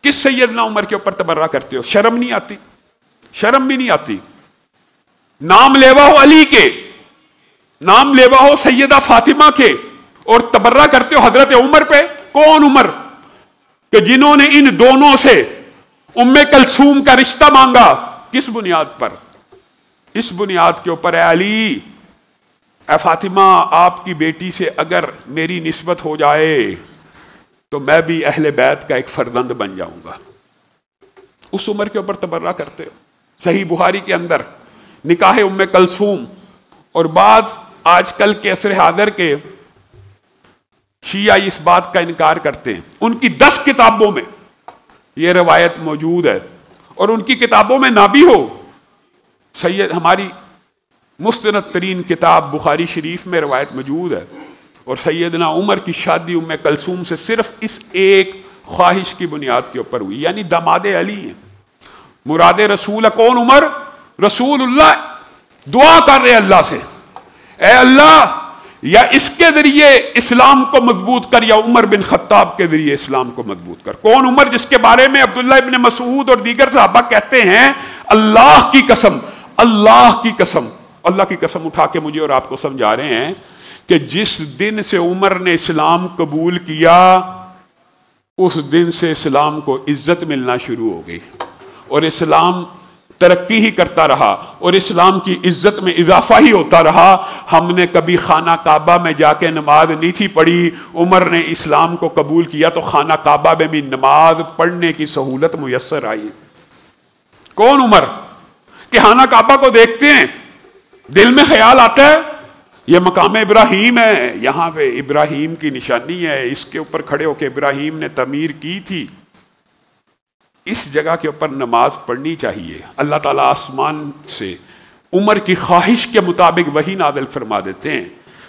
کس سیدنا عمر کے اوپر تبرہ کرتے ہو؟ شرم نہیں آتی؟ شرم بھی نہیں آتی؟ نام لیوا ہو علی کے، نام لیوا ہو سیدہ فاطمہ کے، اور تبرہ کرتے ہو حضرت عمر پہ۔ کون عمر کہ جنہوں نے ان دونوں سے ام کلثوم کا رشتہ مانگا؟ کس بنیاد پر؟ اس بنیاد کے اوپر، اے علی، اے فاطمہ، آپ کی بیٹی سے اگر میری نسبت ہو جائے تو میں بھی اہل بیت کا ایک فرزند بن جاؤں گا۔ اس عمر کے اوپر تبرہ کرتے ہو۔ صحیح بخاری کے اندر نکاح ام کلثوم، اور بعض آج کل کے عصر حاضر کے شیعہ اس بات کا انکار کرتے ہیں۔ ان کی 10 کتابوں میں یہ روایت موجود ہے، اور ان کی کتابوں میں نہ بھی ہو، ہماری مستند ترین کتاب بخاری شریف میں روایت موجود ہے، اور سیدنا عمر کی شادی ام کلثوم سے صرف اس ایک خواہش کی بنیاد کے اوپر ہوئی، یعنی داماد علی ہیں۔ مراد رسول کون؟ عمر۔ رسول اللہ دعا کر رہے اللہ سے، اے اللہ، یا اس کے ذریعے اسلام کو مضبوط کر، یا عمر بن خطاب کے ذریعے اسلام کو مضبوط کر۔ کون عمر؟ جس کے بارے میں عبداللہ ابن مسعود اور دیگر صحابہ کہتے ہیں، اللہ کی قسم، اللہ کی قسم، اللہ کی قسم اٹھا کے مجھے اور آپ کو سمجھا رہے ہیں کہ جس دن سے عمر نے اسلام قبول کیا، اس دن سے اسلام کو عزت ملنا شروع ہو گئی، اور اسلام ترقی ہی کرتا رہا، اور اسلام کی عزت میں اضافہ ہی ہوتا رہا۔ ہم نے کبھی خانہ کعبہ میں جا کے نماز نہیں تھی پڑھی، عمر نے اسلام کو قبول کیا تو خانہ کعبہ میں بھی نماز پڑھنے کی سہولت میسر آئی۔ کون عمر کہ خانہ کعبہ کو دیکھتے ہیں، دل میں خیال آتا ہے یہ مقام ابراہیم ہے، یہاں پہ ابراہیم کی نشانی ہے، اس کے اوپر کھڑے ہو کے ابراہیم نے تعمیر کی تھی، اس جگہ کے اوپر نماز پڑھنی چاہیے۔ اللہ تعالیٰ آسمان سے عمر کی خواہش کے مطابق وحی نازل فرما دیتے ہیں،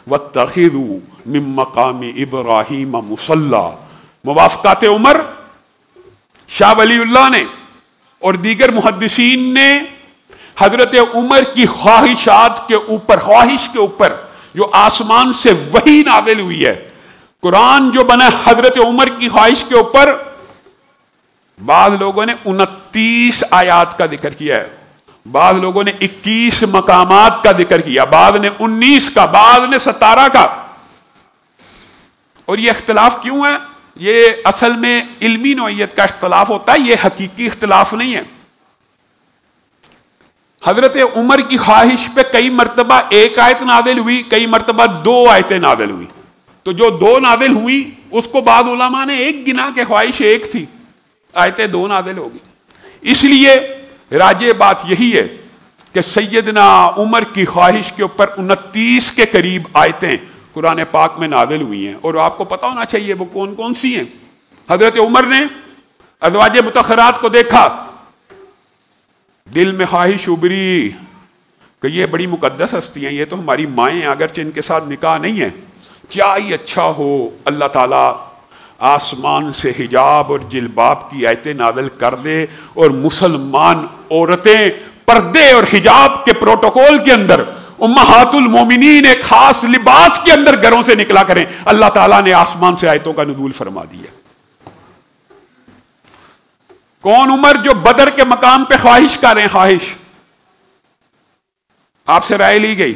وَاتَّخِذُوا مِن مَّقَامِ إِبْرَاهِيمَ مُصَلًّى۔ موافقات عمر، شاہ ولی اللہ نے اور دیگر محدثین نے حضرت عمر کی خواہشات کے اوپر، خواہش کے اوپر جو آسمان سے وحی نازل ہوئی ہے، قرآن جو بنا حضرت عمر کی خواہش کے اوپر، بعض لوگوں نے 29 آیات کا ذکر کیا ہے، بعض لوگوں نے 21 مقامات کا ذکر کیا، بعض نے 19 کا، بعض نے 17 کا۔ اور یہ اختلاف کیوں ہے؟ یہ اصل میں علمی نوعیت کا اختلاف ہوتا ہے، یہ حقیقی اختلاف نہیں ہے۔ حضرت عمر کی خواہش پہ کئی مرتبہ ایک آیت نازل ہوئی، کئی مرتبہ 2 آیتیں نازل ہوئی، تو جو 2 نازل ہوئی اس کو بعض علماء نے ایک گنا کہ خواہش ایک تھی، آیتیں 2 نازل ہوگی۔ اس لیے راجع بات یہی ہے کہ سیدنا عمر کی خواہش کے اوپر 29 کے قریب آیتیں قرآن پاک میں نازل ہوئی ہیں، اور آپ کو پتہ ہونا چاہیے وہ کون کون سی ہیں۔ حضرت عمر نے ازواج مطہرات کو دیکھا، دل میں خواہش ابری کہ یہ بڑی مقدس ہستی ہیں، یہ تو ہماری مائیں ہیں، اگرچہ ان کے ساتھ نکاح نہیں ہے، کیا ہی اچھا ہو اللہ تعالیٰ آسمان سے حجاب اور جلباب کی آیتیں نازل کر دے، اور مسلمان عورتیں پردے اور حجاب کے پروٹوکول کے اندر، امہات المومنین ایک خاص لباس کے اندر گھروں سے نکلا کریں۔ اللہ تعالیٰ نے آسمان سے آیتوں کا نزول فرما دیا۔ کون عمر جو بدر کے مقام پہ خواہش کر رہے ہیں، خواہش، آپ سے رائے لی گئی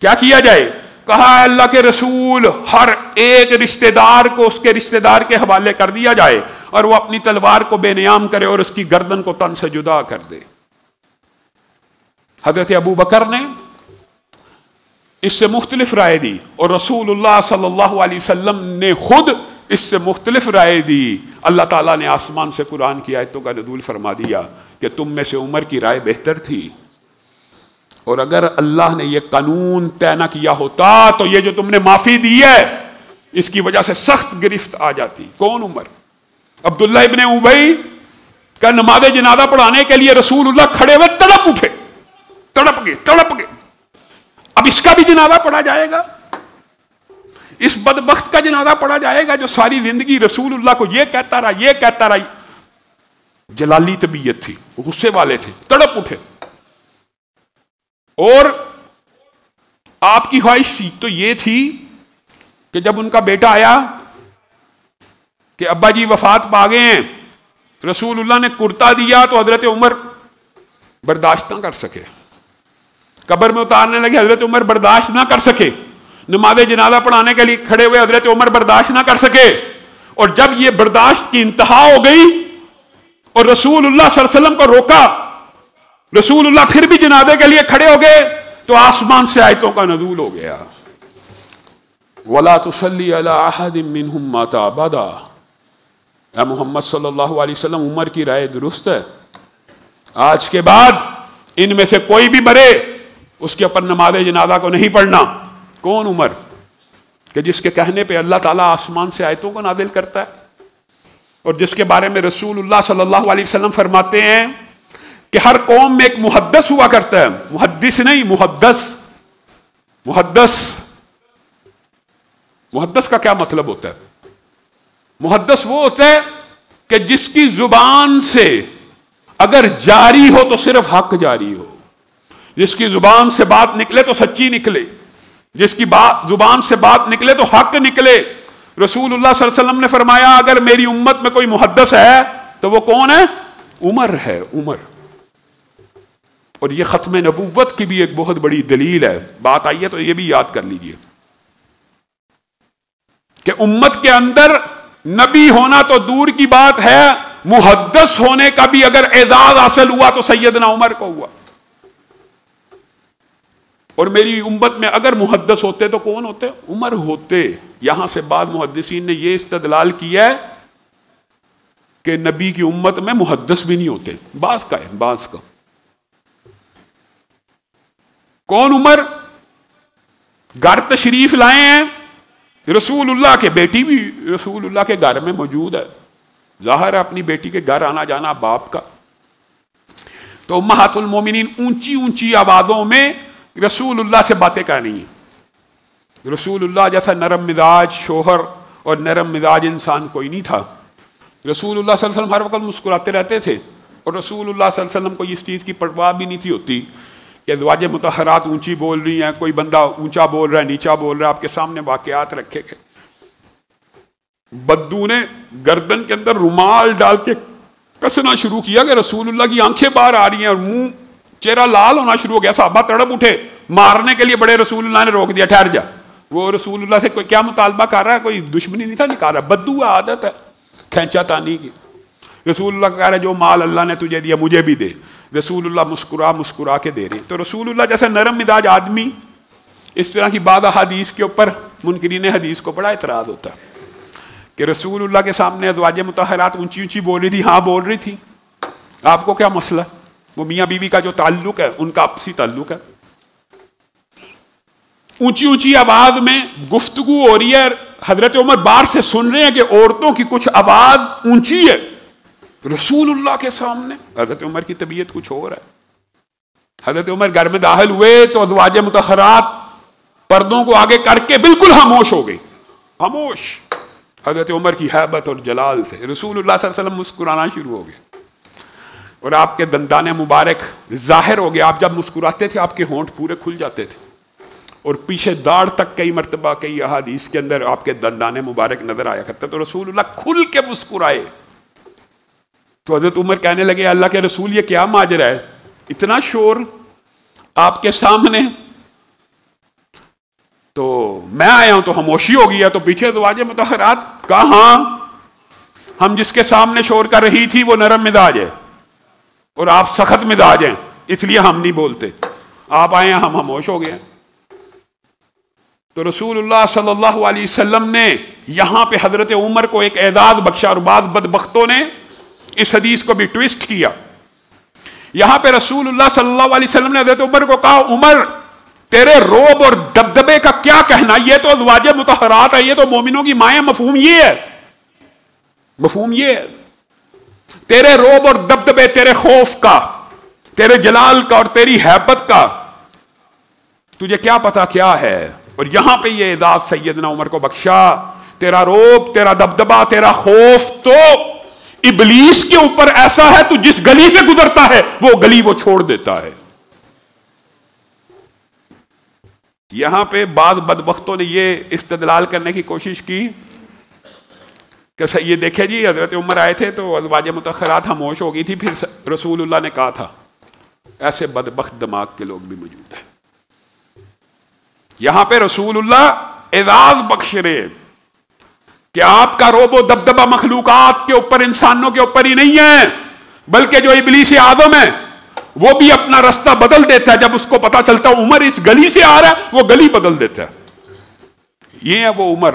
کیا کیا جائے؟ کہا اللہ کے رسول ہر ایک رشتہ دار کو اس کے رشتہ دار کے حوالے کر دیا جائے، اور وہ اپنی تلوار کو بے نیام کرے اور اس کی گردن کو تن سے جدا کر دے۔ حضرت ابو بکر نے اس سے مختلف رائے دی، اور رسول اللہ صلی اللہ علیہ وسلم نے خود اس سے مختلف رائے دی۔ اللہ تعالیٰ نے آسمان سے قرآن کی آیتوں کا نزول فرما دیا کہ تم میں سے عمر کی رائے بہتر تھی، اور اگر اللہ نے یہ قانون طے نہ کیا ہوتا تو یہ جو تم نے معافی دی ہے اس کی وجہ سے سخت گرفت آ جاتی۔ کون عمر؟ عبداللہ ابن ابی کا نماز جنازہ پڑھانے کے لیے رسول اللہ کھڑے ہوئے تڑپ اٹھے، تڑپ گئے۔ اب اس کا بھی جنازہ پڑھا جائے گا، اس بدبخت کا جنازہ پڑھا جائے گا جو ساری زندگی رسول اللہ کو یہ کہتا رہا۔ جلالی طبیعت تھی، غصے والے تھے، تڑپ اٹھے، اور آپ کی خواہش تو یہ تھی کہ جب ان کا بیٹا آیا کہ ابا جی وفات پا گئے ہیں، رسول اللہ نے کرتا دیا تو حضرت عمر برداشت نہ کر سکے، قبر میں اتارنے لگے، حضرت عمر برداشت نہ کر سکے، نماز جنازہ پڑھانے کے لیے کھڑے ہوئے، حضرت عمر برداشت نہ کر سکے، اور جب یہ برداشت کی انتہا ہو گئی اور رسول اللہ صلی اللہ علیہ وسلم کو روکا، رسول اللہ پھر بھی جنازے کے لیے کھڑے ہو گئے، تو آسمان سے آیتوں کا نزول ہو گیا، وَلَا تُصَلِّ عَلَىٰ أَحَدٍ مِّنْهُمْ مَاتَ أَبَدًا۔ اے محمد صلی اللہ علیہ وسلم، عمر کی رائے درست ہے، آج کے بعد ان میں سے کوئی بھی مرے اس کے اوپر نماز جنازہ کو نہیں پڑھنا۔ کون؟ عمر، کہ جس کے کہنے پہ اللہ تعالیٰ آسمان سے آیتوں کو نازل کرتا ہے، اور جس کے بارے میں رسول اللہ صلی اللہ علیہ وسلم فرماتے ہیں کہ ہر قوم میں ایک محدث ہوا کرتا ہے، محدث نہیں، محدث۔ محدث کا کیا مطلب ہوتا ہے؟ محدث وہ ہوتا ہے کہ جس کی زبان سے اگر جاری ہو تو صرف حق جاری ہو، جس کی زبان سے بات نکلے تو سچی نکلے، جس کی زبان سے بات نکلے تو حق نکلے۔ رسول اللہ صلی اللہ علیہ وسلم نے فرمایا اگر میری امت میں کوئی محدث ہے تو وہ کون ہے؟ عمر ہے، عمر۔ اور یہ ختم نبوت کی بھی ایک بہت بڑی دلیل ہے، بات آئی ہے تو یہ بھی یاد کر لیجئے کہ امت کے اندر نبی ہونا تو دور کی بات ہے، محدث ہونے کا بھی اگر اعزاز حاصل ہوا تو سیدنا عمر کو ہوا۔ اور میری امت میں اگر محدث ہوتے تو کون ہوتے؟ عمر ہوتے۔ یہاں سے بعض محدثین نے یہ استدلال کیا ہے کہ نبی کی امت میں محدث بھی نہیں ہوتے، بعض کا ہے، بعض کا۔ کون عمر؟ گھر تشریف لائے ہیں رسول اللہ کے، بیٹی بھی رسول اللہ کے گھر میں موجود ہے، ظاہر ہے اپنی بیٹی کے گھر آنا جانا باپ کا، تو امہات المومنین اونچی اونچی آوازوں میں رسول اللہ سے باتیں کر رہی ہیں۔ رسول اللہ جیسا نرم مزاج شوہر اور نرم مزاج انسان کوئی نہیں تھا۔ رسول اللہ صلی اللہ علیہ وسلم ہر وقت مسکراتے رہتے تھے، اور رسول اللہ صلی اللہ علیہ وسلم کو اس چیز کی پرواہ بھی نہیں تھی ہوتی کہ ازواج مطہرات اونچی بول رہی ہیں، کوئی بندہ اونچا بول رہا ہے نیچا بول رہا ہے، آپ کے سامنے واقعات رکھے گئے۔ بدو نے گردن کے اندر رومال ڈال کے کسنا شروع کیا کہ رسول اللہ کی آنکھیں باہر آ رہی ہیں اور منہ چہرہ لال ہونا شروع ہو گیا، صحابہ تڑپ اٹھے، مارنے کے لیے بڑے، رسول اللہ نے روک دیا، ٹھہر جا۔ وہ رسول اللہ سے کوئی کیا مطالبہ کر رہا ہے؟ کوئی دشمنی نہیں تھا نکال رہا، بدو عادت ہے کھینچا تانی کی۔ رسول اللہ کہہ رہا ہے جو مال اللہ نے تجھے دیا مجھے بھی دے، رسول اللہ مسکرا کے دے رہے ہیں۔ تو رسول اللہ جیسے نرم مزاج آدمی، اس طرح کی بعض احادیث کے اوپر منکرین حدیث کو بڑا اعتراض ہوتا ہے کہ رسول اللہ کے سامنے ازواج مطہرات اونچی اونچی بول رہی تھی، ہاں بول رہی تھی، آپ کو کیا مسئلہ؟ وہ میاں بیوی کا جو تعلق ہے ان کا آپسی تعلق ہے۔ اونچی اونچی آواز میں گفتگو ہو رہی ہے، حضرت عمر باہر سے سن رہے ہیں کہ عورتوں کی کچھ آواز اونچی ہے رسول اللہ کے سامنے۔ حضرت عمر کی طبیعت کچھ اور ہے۔ حضرت عمر گھر میں داخل ہوئے تو ازواج مطہرات پردوں کو آگے کر کے بالکل خاموش ہو گئی، خاموش۔ حضرت عمر کی ہیبت اور جلال سے رسول اللہ صلی اللہ علیہ وسلم مسکرانا شروع ہو گئے، اور آپ کے دندان مبارک ظاہر ہو گیا۔ آپ جب مسکراتے تھے آپ کے ہونٹ پورے کھل جاتے تھے، اور پیچھے داڑھ تک کئی مرتبہ کئی احادیث کے اندر آپ کے دندان مبارک نظر آیا کرتا، تو رسول اللہ کھل کے مسکرائے۔ تو حضرت عمر کہنے لگے اللہ کے رسول یہ کیا ماجرا ہے، اتنا شور آپ کے سامنے؟ تو میں آیا ہوں تو خاموشی ہو گیا، تو پیچھے ازواج مطہرات کہاں، ہم جس کے سامنے شور کر رہی تھی وہ نرم مزاج ہے اور آپ سخت مزاج ہیں، اس لیے ہم نہیں بولتے، آپ آئے ہیں ہم خاموش ہو گئے۔ تو رسول اللہ صلی اللہ علیہ وسلم نے یہاں پہ حضرت عمر کو ایک اعزاز بخشا، اور بعض بدبختوں نے اس حدیث کو بھی ٹویسٹ کیا۔ یہاں پہ رسول اللہ صلی اللہ علیہ وسلم نے حضرت عمر کو کہا عمر تیرے روب اور دبدبے کا کیا کہنا، یہ تو ازواج مطہرات ہے، یہ تو مومنوں کی مائیں، مفہوم یہ ہے، مفہوم یہ ہے تیرے روب اور دبدبے، تیرے خوف کا، تیرے جلال کا اور تیری ہیبت کا تجھے کیا پتا کیا ہے۔ اور یہاں پہ یہ اعزاز سیدنا عمر کو بخشا، تیرا روب، تیرا دبدبا، تیرا خوف تو ابلیس کے اوپر ایسا ہے تو جس گلی سے گزرتا ہے وہ گلی وہ چھوڑ دیتا ہے۔ یہاں پہ بعض بدبختوں نے یہ استدلال کرنے کی کوشش کی کہ یہ دیکھے جی حضرت عمر آئے تھے تو ازواج مطہرات خاموش ہو گئی تھی، پھر رسول اللہ نے کہا تھا. ایسے بدبخت دماغ کے لوگ بھی موجود ہیں. یہاں پہ رسول اللہ اعزاز بخش رہے کہ آپ کا روب و دبدبہ مخلوقات کے اوپر، انسانوں کے اوپر ہی نہیں ہے، بلکہ جو ابلیس اعظم ہے وہ بھی اپنا راستہ بدل دیتا ہے. جب اس کو پتا چلتا عمر اس گلی سے آ رہا ہے، وہ گلی بدل دیتا ہے. یہ ہے وہ عمر